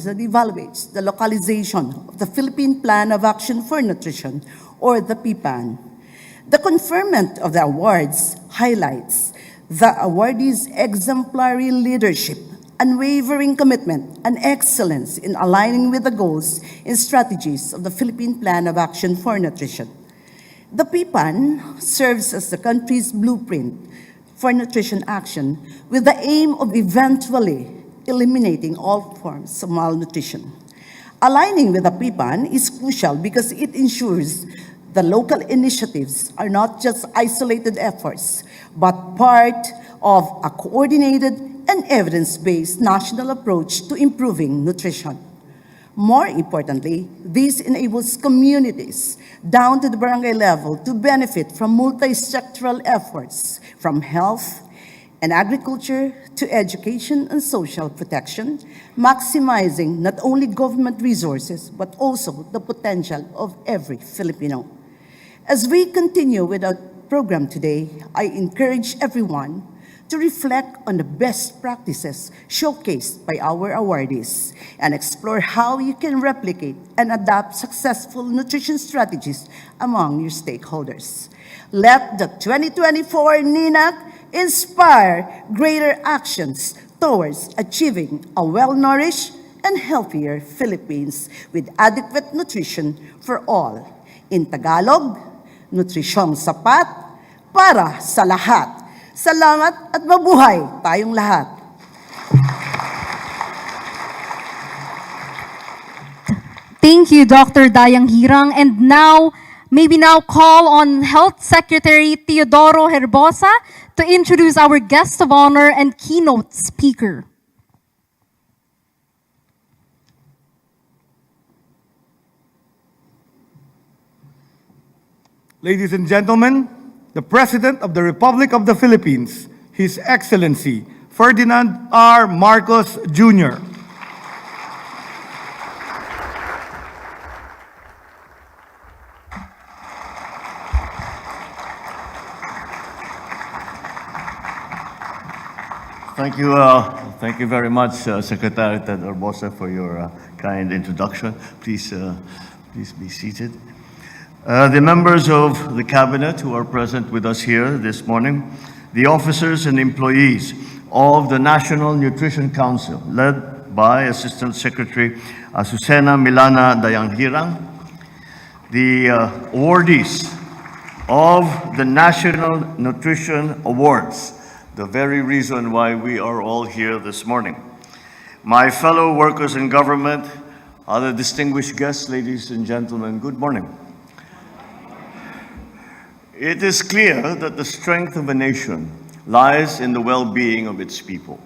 that evaluates the localization of the Philippine Plan of Action for Nutrition, or the PPAN. The conferment of the awards highlights the awardees' exemplary leadership, unwavering commitment, and excellence in aligning with the goals and strategies of the Philippine Plan of Action for Nutrition. The PPAN serves as the country's blueprint for nutrition action with the aim of eventually eliminating all forms of malnutrition. Aligning with the PPAN is crucial because it ensures the local initiatives are not just isolated efforts, but part of a coordinated and evidence-based national approach to improving nutrition. More importantly, this enables communities down to the barangay level to benefit from multi-sectoral efforts, from health and agriculture to education and social protection, maximizing not only government resources, but also the potential of every Filipino. As we continue with our program today, I encourage everyone to reflect on the best practices showcased by our awardees and explore how you can replicate and adapt successful nutrition strategies among your stakeholders. Let the 2024 NINAC inspire greater actions towards achieving a well-nourished and healthier Philippines with adequate nutrition for all. In Tagalog, nutrisyong sapat para sa lahat. Salamat at mabuhay tayong lahat. Thank you, Dr. Dayang Hirang. And now, may we now call on Health Secretary Teodoro Herbosa to introduce our guest of honor and keynote speaker. Ladies and gentlemen, the President of the Republic of the Philippines, His Excellency Ferdinand R. Marcos Jr. Thank you very much, Secretary Ted Orbosa, for your kind introduction. Please be seated. The members of the Cabinet who are present with us here this morning, the officers and employees of the National Nutrition Council, led by Assistant Secretary Azucena Milana Dayanghirang, the awardees of the National Nutrition Awards, the very reason why we are all here this morning. My fellow workers in government, other distinguished guests, ladies and gentlemen, good morning. It is clear that the strength of a nation lies in the well-being of its people.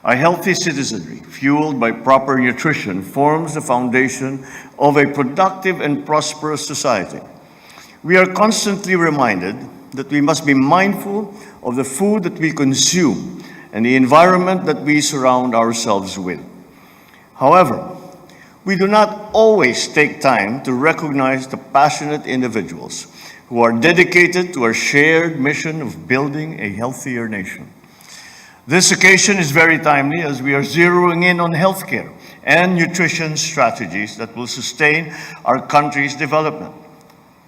A healthy citizenry, fueled by proper nutrition, forms the foundation of a productive and prosperous society. We are constantly reminded that we must be mindful of the food that we consume and the environment that we surround ourselves with. However, we do not always take time to recognize the passionate individuals who are dedicated to our shared mission of building a healthier nation. This occasion is very timely as we are zeroing in on healthcare and nutrition strategies that will sustain our country's development.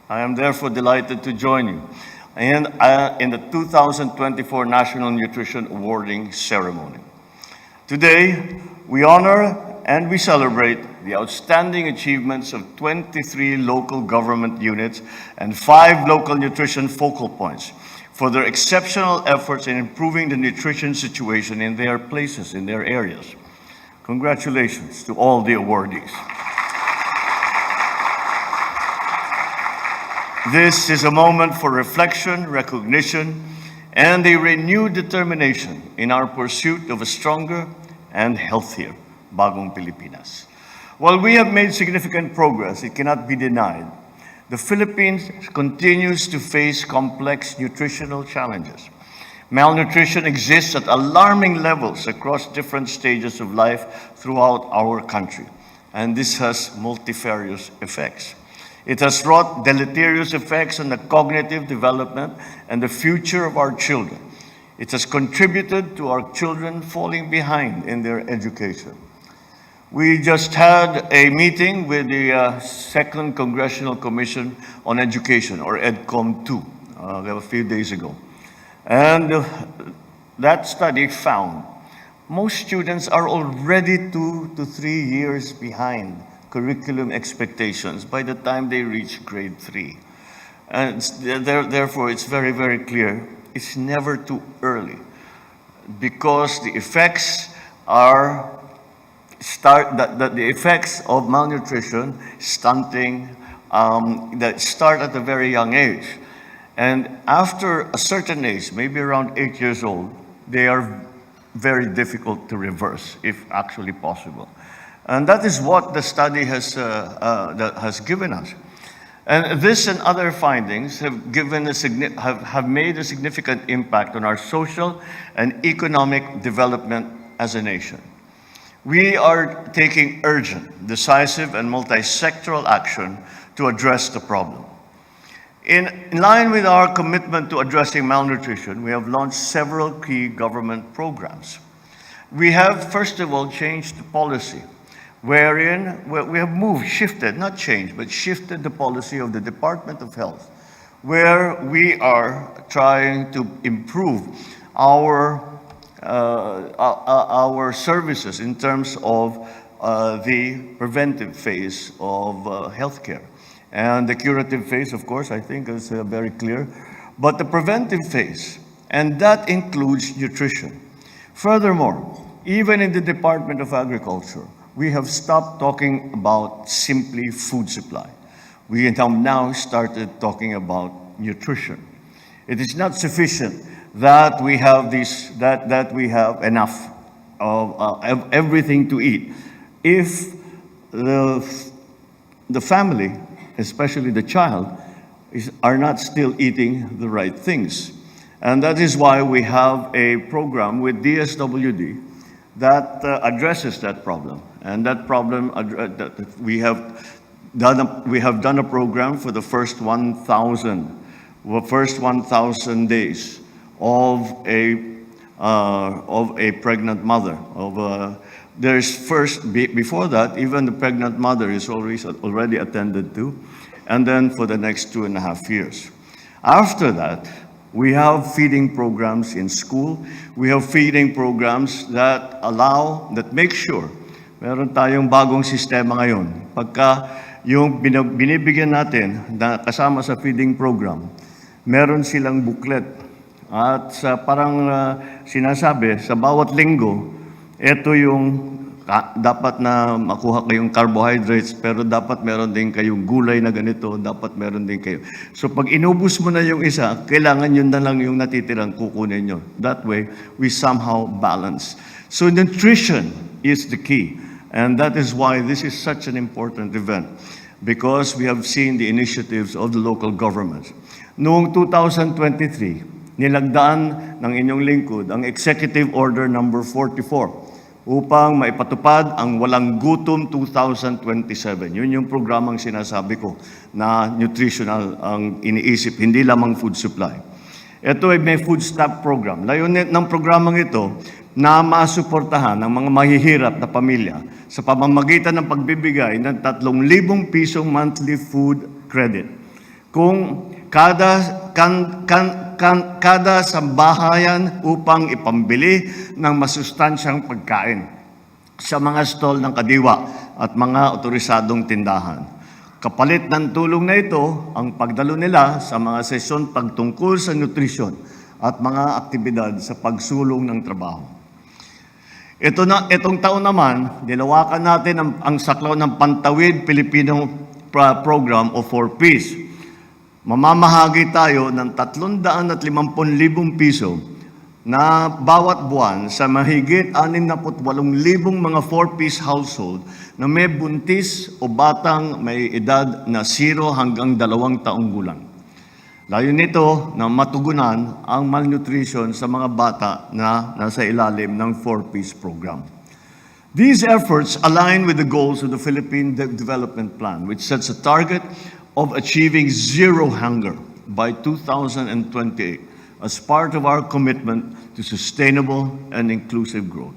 I am therefore delighted to join you in the 2024 National Nutrition Awarding Ceremony. Today, we honor and we celebrate the outstanding achievements of 23 local government units and 5 local nutrition focal points for their exceptional efforts in improving the nutrition situation in their places, in their areas. Congratulations to all the awardees. This is a moment for reflection, recognition, and a renewed determination in our pursuit of a stronger and healthier Bagong Pilipinas. While we have made significant progress, it cannot be denied, the Philippines continues to face complex nutritional challenges. Malnutrition exists at alarming levels across different stages of life throughout our country, and this has multifarious effects. It has wrought deleterious effects on the cognitive development and the future of our children. It has contributed to our children falling behind in their education. We just had a meeting with the Second Congressional Commission on Education, or EDCOM 2, a few days ago. And that study found most students are already 2 to 3 years behind curriculum expectations by the time they reach grade 3. And therefore, it's very, very clear, it's never too early, because the effects are the effects of malnutrition, stunting, that start at a very young age. And after a certain age, maybe around 8 years old, they are very difficult to reverse, if actually possible. And that is what the study has given us. And this and other findings have made a significant impact on our social and economic development as a nation. We are taking urgent, decisive, and multi-sectoral action to address the problem. In line with our commitment to addressing malnutrition, we have launched several key government programs. We have, first of all, changed the policy, wherein we have shifted the policy of the Department of Health, where we are trying to improve our services in terms of the preventive phase of healthcare. And the curative phase, of course, I think is very clear. But the preventive phase, and that includes nutrition. Furthermore, even in the Department of Agriculture, we have stopped talking about simply food supply. We have now started talking about nutrition. It is not sufficient that we have that we have enough of everything to eat. If the family, especially the child, are not still eating the right things. And that is why we have a program with DSWD that addresses that problem. And that problem, we have done a program for the first 1,000 days of a pregnant mother. Before that, even the pregnant mother is already attended to, and then for the next 2.5 years. After that, we have feeding programs in school. We have feeding programs that make sure, meron tayong bagong sistema ngayon. Pagka yung binibigyan natin na kasama sa feeding program, meron silang booklet. At parang sinasabi, sa bawat linggo, ito yung dapat na makuha kayong carbohydrates, pero dapat meron din kayong gulay na ganito, dapat meron din kayo. So pag inubos mo na yung isa, kailangan yun na lang yung natitirang kukunin nyo. That way, we somehow balance. So nutrition is the key. And that is why this is such an important event, because we have seen the initiatives of the local governments. Noong 2023, nilagdaan ng inyong lingkod ang Executive Order number 44 upang maipatupad ang Walang Gutom 2027. Yun yung programang sinasabi ko na nutritional ang iniisip, hindi lamang food supply. Ito ay may food stamp program. Layunin ng programang ito na masuportahan ng mga mahihirap na pamilya sa pamamagitan ng pagbibigay ng 3,000 pisong monthly food credit. Kung kada sambahayan upang ipambili ng masustansyang pagkain sa mga stall ng kadiwa at mga otorisadong tindahan. Kapalit ng tulong na ito, ang pagdalo nila sa mga sesyon pagtungkol sa nutrisyon at mga aktibidad sa pagsulong ng trabaho. Itong taon naman, nilawakan natin ang saklaw ng Pantawid Pilipino Program o 4Ps. Mamamahagi tayo ng 350,000 piso na bawat buwan sa mahigit 68,000 mga 4-piece household na may buntis o batang may edad na 0 hanggang 2 taong gulang. Layo nito na matugunan ang malnutrition sa mga bata na nasa ilalim ng 4-piece program. These efforts align with the goals of the Philippine Development Plan, which sets a target of achieving zero hunger by 2028 as part of our commitment to sustainable and inclusive growth.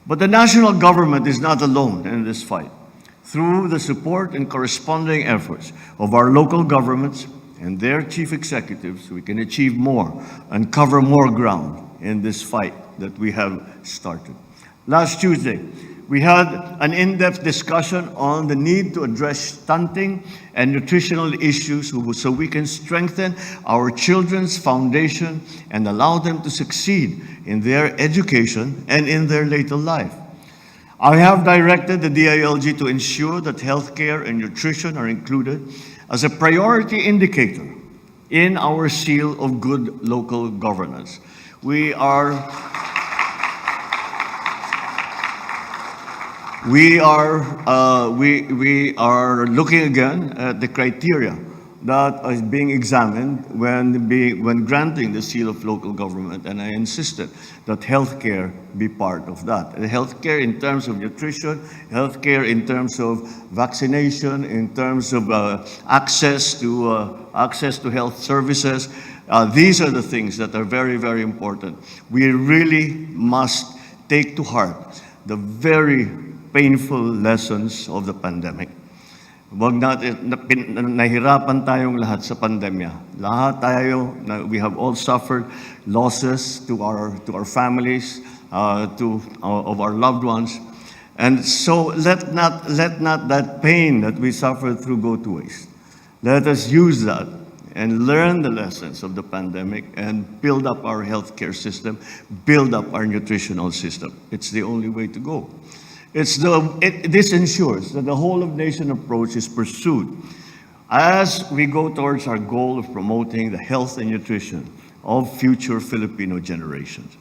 But the national government is not alone in this fight. Through the support and corresponding efforts of our local governments and their chief executives, we can achieve more and cover more ground in this fight that we have started. Last Tuesday, we had an in-depth discussion on the need to address stunting and nutritional issues so we can strengthen our children's foundation and allow them to succeed in their education and in their later life. I have directed the DILG to ensure that healthcare and nutrition are included as a priority indicator in our seal of good local governance. We are looking again at the criteria that is being examined when granting the seal of local government, and I insisted that healthcare be part of that. And healthcare in terms of nutrition, healthcare in terms of vaccination, in terms of access to health services. These are the things that are very, very important. We really must take to heart the very painful lessons of the pandemic. Wag natin, nahirapan tayong lahat sa pandemya. Lahat tayo, we have all suffered losses to our families, of our loved ones. And so let not that pain that we suffered through go to waste. Let us use that and learn the lessons of the pandemic and build up our healthcare system, build up our nutritional system. It's the only way to go. This ensures that the whole of nation approach is pursued as we go towards our goal of promoting the health and nutrition of future Filipino generations.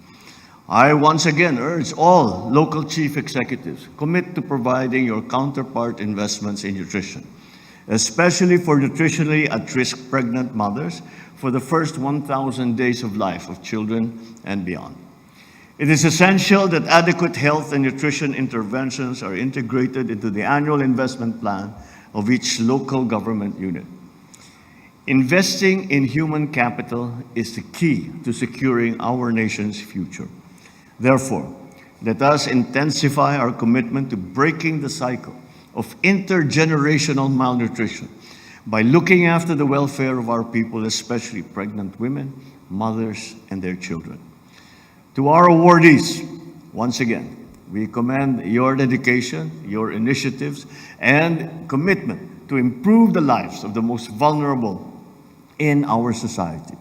I once again urge all local chief executives, commit to providing your counterpart investments in nutrition, especially for nutritionally at-risk pregnant mothers for the first 1,000 days of life of children and beyond. It is essential that adequate health and nutrition interventions are integrated into the annual investment plan of each local government unit. Investing in human capital is the key to securing our nation's future. Therefore, let us intensify our commitment to breaking the cycle of intergenerational malnutrition by looking after the welfare of our people, especially pregnant women, mothers, and their children. To our awardees, once again, we commend your dedication, your initiatives, and commitment to improve the lives of the most vulnerable in our society.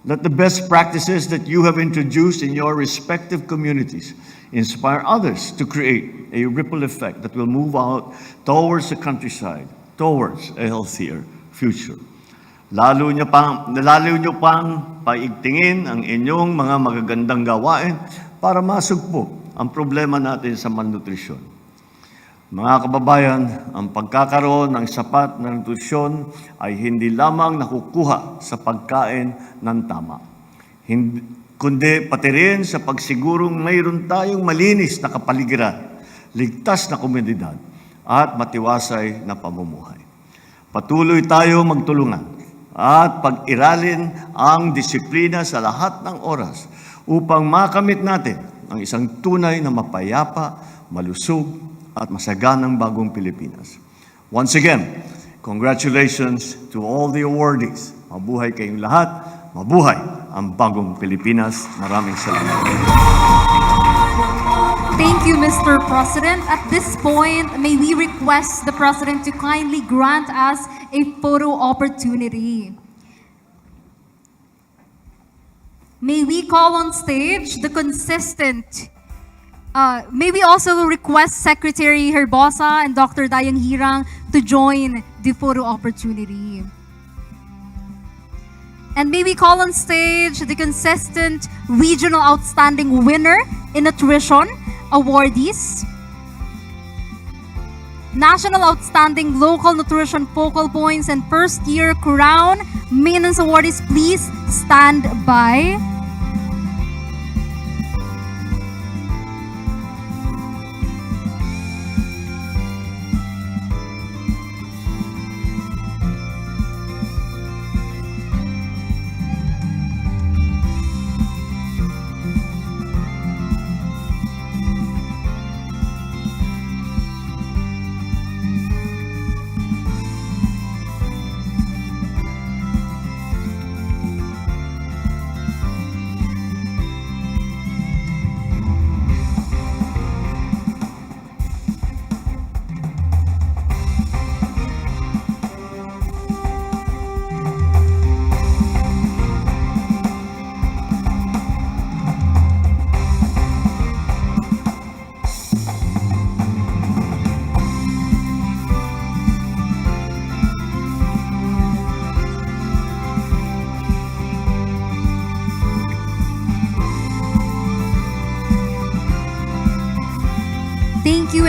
Let the best practices that you have introduced in your respective communities inspire others to create a ripple effect that will move out towards the countryside, towards a healthier future. Lalo nyo pang paigtingin ang inyong mga magagandang gawain para masugpo ang problema natin sa malnutrisyon. Mga kababayan, ang pagkakaroon ng sapat na nutrisyon ay hindi lamang nakukuha sa pagkain ng tama, kundi pati rin sa pagsigurong mayroon tayong malinis na kapaligiran, ligtas na komunidad, at matiwasay na pamumuhay. Patuloy tayo magtulungan at pag-iralin ang disiplina sa lahat ng oras upang makamit natin ang isang tunay na mapayapa, malusog at masaganang bagong Pilipinas. Once again, congratulations to all the awardees. Mabuhay kayong lahat, mabuhay ang bagong Pilipinas. Maraming salamat. Thank you, Mr. President. At this point, may we request the President to kindly grant us a photo opportunity. May we call on stage the consistent, may we also request Secretary Herbosa and Dr. Dayang Hirang to join the photo opportunity. And may we call on stage the consistent regional outstanding winner in nutrition awardees, National Outstanding Local Nutrition Focal Points and First Year Crown Maintenance awardees, please stand by.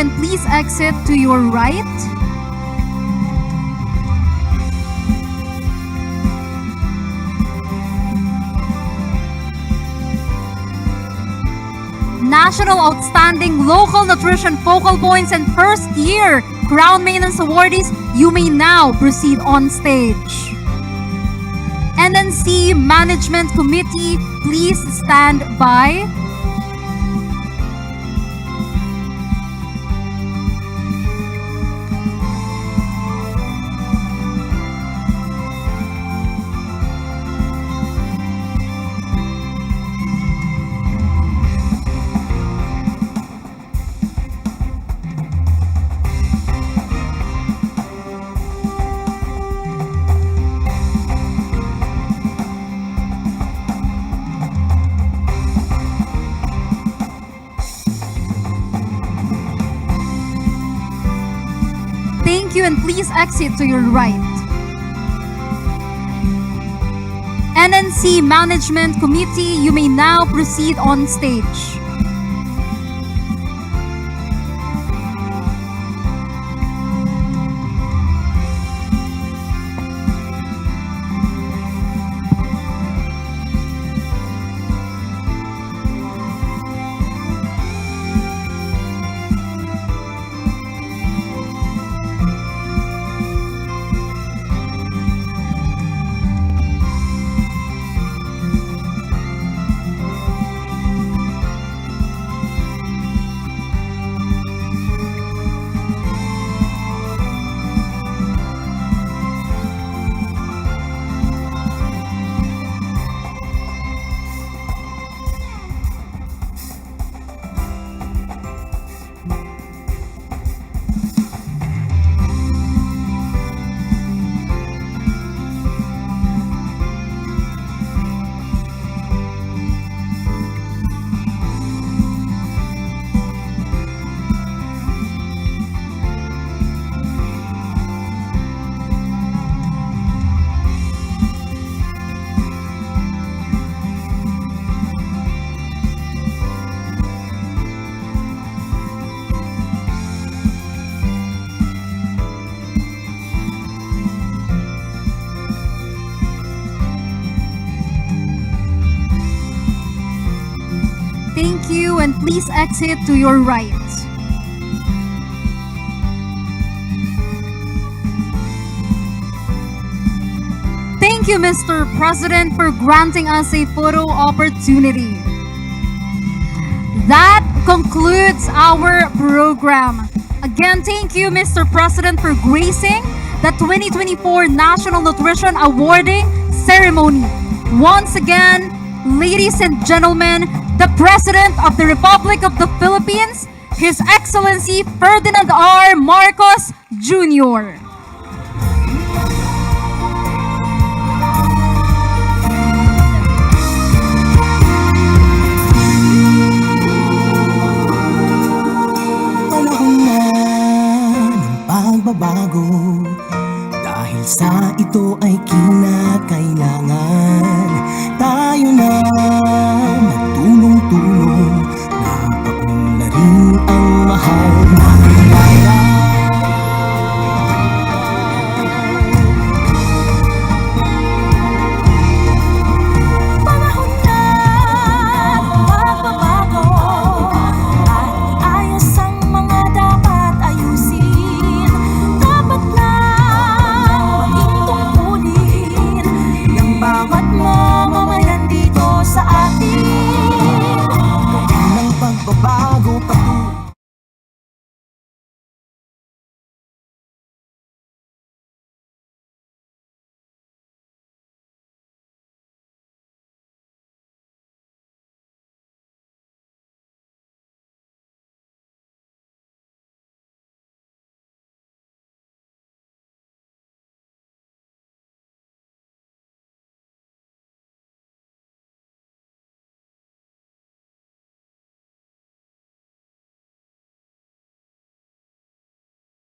and please exit to your right. National Outstanding Local Nutrition Focal Points and First Year Crown Maintenance Awardees, you may now proceed on stage. NNC Management Committee, please stand by. Thank you and please exit to your right. NNC Management Committee, you may now proceed on stage. Thank you and please exit to your right. Thank you, Mr. President, for granting us a photo opportunity. That concludes our program. Again, thank you, Mr. President, for gracing the 2024 National Nutrition Awarding Ceremony. Once again, ladies and gentlemen, the President of the Republic of the Philippines, His Excellency Ferdinand R. Marcos Jr. Panahon na ng pagbabago, dahil sa ito ay kinakailangan tayo na